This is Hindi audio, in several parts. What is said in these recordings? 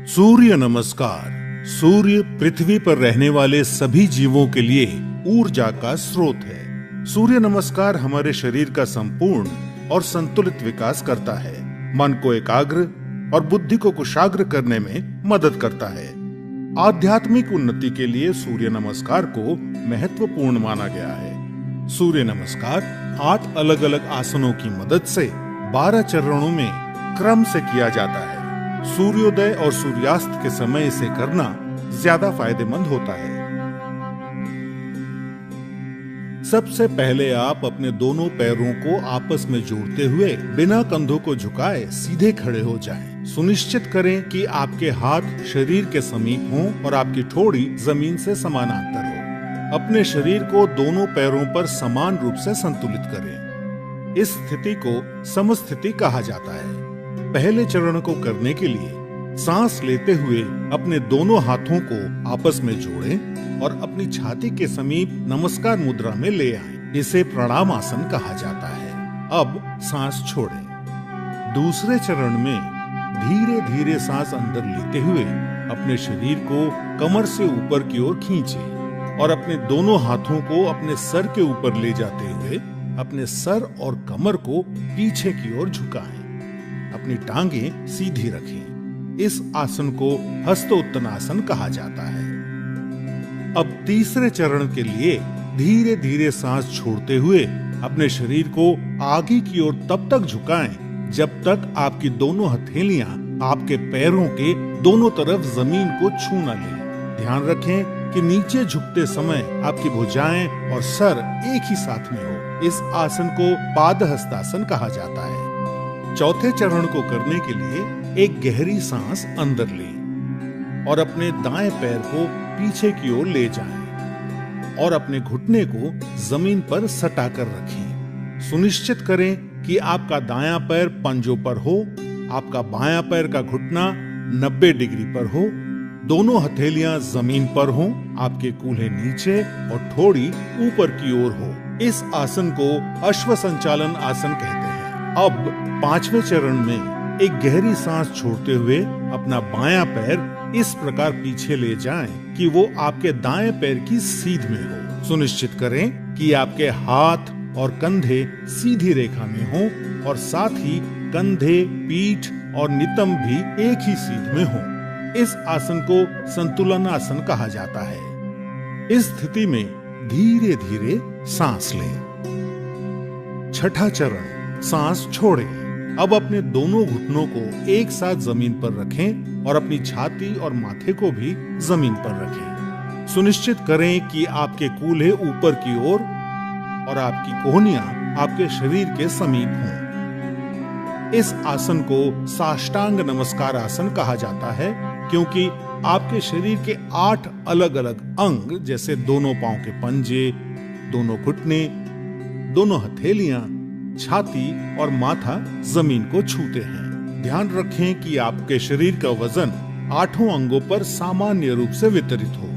सूर्य नमस्कार। सूर्य पृथ्वी पर रहने वाले सभी जीवों के लिए ऊर्जा का स्रोत है। सूर्य नमस्कार हमारे शरीर का संपूर्ण और संतुलित विकास करता है, मन को एकाग्र और बुद्धि को कुशाग्र करने में मदद करता है। आध्यात्मिक उन्नति के लिए सूर्य नमस्कार को महत्वपूर्ण माना गया है। सूर्य नमस्कार 8 अलग अलग आसनों की मदद से 12 चरणों में क्रम से किया जाता है। सूर्योदय और सूर्यास्त के समय इसे करना ज्यादा फायदेमंद होता है। सबसे पहले आप अपने दोनों पैरों को आपस में जोड़ते हुए बिना कंधों को झुकाए सीधे खड़े हो जाएं। सुनिश्चित करें कि आपके हाथ शरीर के समीप हों और आपकी ठोड़ी जमीन से समानांतर हो। अपने शरीर को दोनों पैरों पर समान रूप से संतुलित करें। इस स्थिति को समस्थिति कहा जाता है। पहले चरण को करने के लिए सांस लेते हुए अपने दोनों हाथों को आपस में जोड़ें और अपनी छाती के समीप नमस्कार मुद्रा में ले आएं। इसे प्रणाम आसन कहा जाता है। अब सांस छोड़ें। दूसरे चरण में धीरे धीरे सांस अंदर लेते हुए अपने शरीर को कमर से ऊपर की ओर खींचें और अपने दोनों हाथों को अपने सर के ऊपर ले जाते हुए अपने सर और कमर को पीछे की ओर झुकाएं। अपनी टांगें सीधी रखें। इस आसन को हस्तोत्तनासन कहा जाता है। अब तीसरे चरण के लिए धीरे धीरे सांस छोड़ते हुए अपने शरीर को आगे की ओर तब तक झुकाएं जब तक आपकी दोनों हथेलियां आपके पैरों के दोनों तरफ जमीन को छू न लें। ध्यान रखें कि नीचे झुकते समय आपकी भुजाएं और सर एक ही साथ में हो। इस आसन को पादहस्तासन कहा जाता है। चौथे चरण को करने के लिए एक गहरी सांस अंदर लें और अपने दाएं पैर को पीछे की ओर ले जाएं और अपने घुटने को जमीन पर सटा कर रखें। सुनिश्चित करें कि आपका दायां पैर पंजों पर हो, आपका बायां पैर का घुटना 90 डिग्री पर हो, दोनों हथेलियां जमीन पर हों, आपके कूल्हे नीचे और ठोड़ी ऊपर की ओर हो। इस आसन को अश्व संचालन आसन कहते हैं। अब पांचवें चरण में एक गहरी सांस छोड़ते हुए अपना बायां पैर इस प्रकार पीछे ले जाएं कि वो आपके दाएं पैर की सीध में हो। सुनिश्चित करें कि आपके हाथ और कंधे सीधी रेखा में हों और साथ ही कंधे, पीठ और नितंब भी एक ही सीध में हों। इस आसन को संतुलन आसन कहा जाता है। इस स्थिति में धीरे धीरे सांस लें। छठा चरण, सांस छोड़ें। अब अपने दोनों घुटनों को एक साथ जमीन पर रखें और अपनी छाती और माथे को भी जमीन पर रखें। सुनिश्चित करें कि आपके कूल्हे ऊपर की ओर और आपकी कोहनियां आपके शरीर के समीप हों। इस आसन को साष्टांग नमस्कार आसन कहा जाता है क्योंकि आपके शरीर के 8 अलग अलग अंग जैसे दोनों पांव के पंजे, दोनों घुटने, दोनों हथेलियां, छाती और माथा जमीन को छूते हैं। ध्यान रखें कि आपके शरीर का वजन 8 अंगों पर सामान्य रूप से वितरित हो।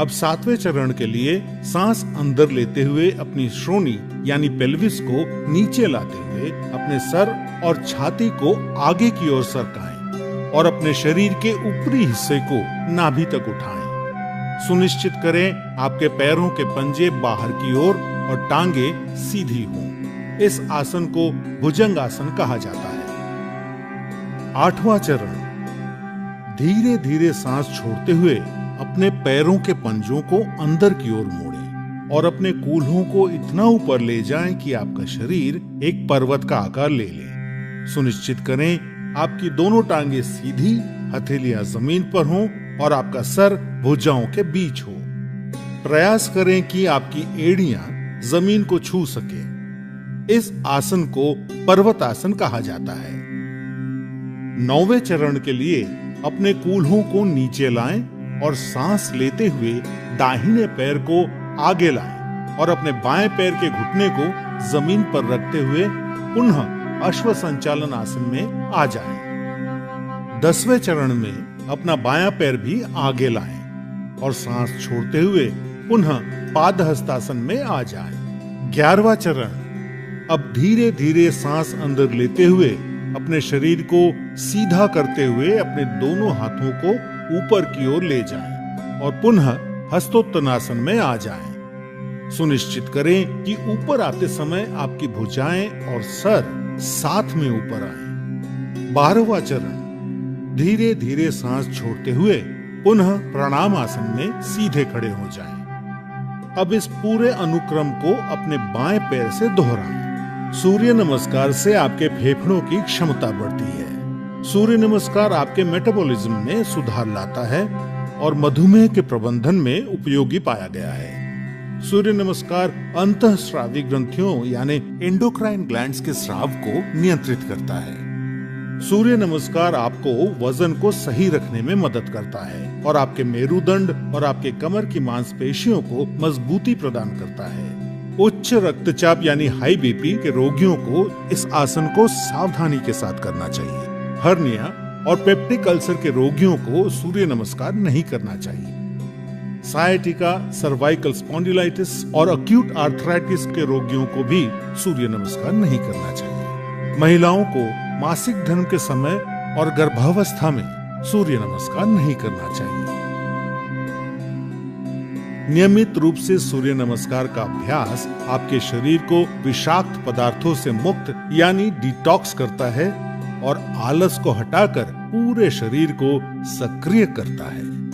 अब 7वें चरण के लिए सांस अंदर लेते हुए अपनी श्रोणी यानी पेल्विस को नीचे लाते हुए अपने सर और छाती को आगे की ओर सरकाएं और अपने शरीर के ऊपरी हिस्से को नाभि तक उठाएं। सुनिश्चित करें आपके पैरों के पंजे बाहर की ओर और टांगे सीधी हों। इस आसन को भुजंग आसन कहा जाता है। 8वां चरण, धीरे धीरे सांस छोड़ते हुए अपने पैरों के पंजों को अंदर की ओर मोड़ें और अपने कूल्हों को इतना ऊपर ले जाएं कि आपका शरीर एक पर्वत का आकार ले ले। सुनिश्चित करें आपकी दोनों टांगे सीधी, हथेलियां जमीन पर हों और आपका सर भुजाओं के बीच हो। प्रयास करें कि आपकी एड़ियां जमीन को छू सके। इस आसन को पर्वत आसन कहा जाता है। 9वें चरण के लिए अपने कूल्हों को नीचे लाएं और सांस लेते हुए दाहिने पैर को आगे लाएं और अपने बाएं पैर के घुटने को जमीन पर रखते हुए पुनः अश्व संचालन आसन में आ जाएं। 10वें चरण में अपना बायां पैर भी आगे लाएं और सांस छोड़ते हुए पुनः पादहस्तासन में आ जाएं। 11वां चरण, अब धीरे धीरे सांस अंदर लेते हुए अपने शरीर को सीधा करते हुए अपने दोनों हाथों को ऊपर की ओर ले जाएं और पुनः हस्तोत्तनासन में आ जाएं। सुनिश्चित करें कि ऊपर आते समय आपकी भुजाएं और सर साथ में ऊपर आए। 12वां चरण, धीरे धीरे सांस छोड़ते हुए पुनः प्रणाम आसन में सीधे खड़े हो जाएं। अब इस पूरे अनुक्रम को अपने बाएं पैर से दोहराएं। सूर्य नमस्कार से आपके फेफड़ों की क्षमता बढ़ती है। सूर्य नमस्कार आपके मेटाबॉलिज्म में सुधार लाता है और मधुमेह के प्रबंधन में उपयोगी पाया गया है। सूर्य नमस्कार अंतःस्रावी ग्रंथियों यानी एंडोक्राइन ग्लैंड्स के स्राव को नियंत्रित करता है। सूर्य नमस्कार आपको वजन को सही रखने में मदद करता है और आपके मेरुदंड और आपके कमर की मांसपेशियों को मजबूती प्रदान करता है। उच्च रक्तचाप यानी हाई बीपी के रोगियों को इस आसन को सावधानी के साथ करना चाहिए। हर्निया और पेप्टिक अल्सर के रोगियों को सूर्य नमस्कार नहीं करना चाहिए। सायटिका, सर्वाइकल स्पॉन्डिलाइटिस और अक्यूट आर्थराइटिस के रोगियों को भी सूर्य नमस्कार नहीं करना चाहिए। महिलाओं को मासिक धर्म के समय और गर्भावस्था में सूर्य नमस्कार नहीं करना चाहिए। नियमित रूप से सूर्य नमस्कार का अभ्यास आपके शरीर को विषाक्त पदार्थों से मुक्त यानी डिटॉक्स करता है और आलस को हटाकर पूरे शरीर को सक्रिय करता है।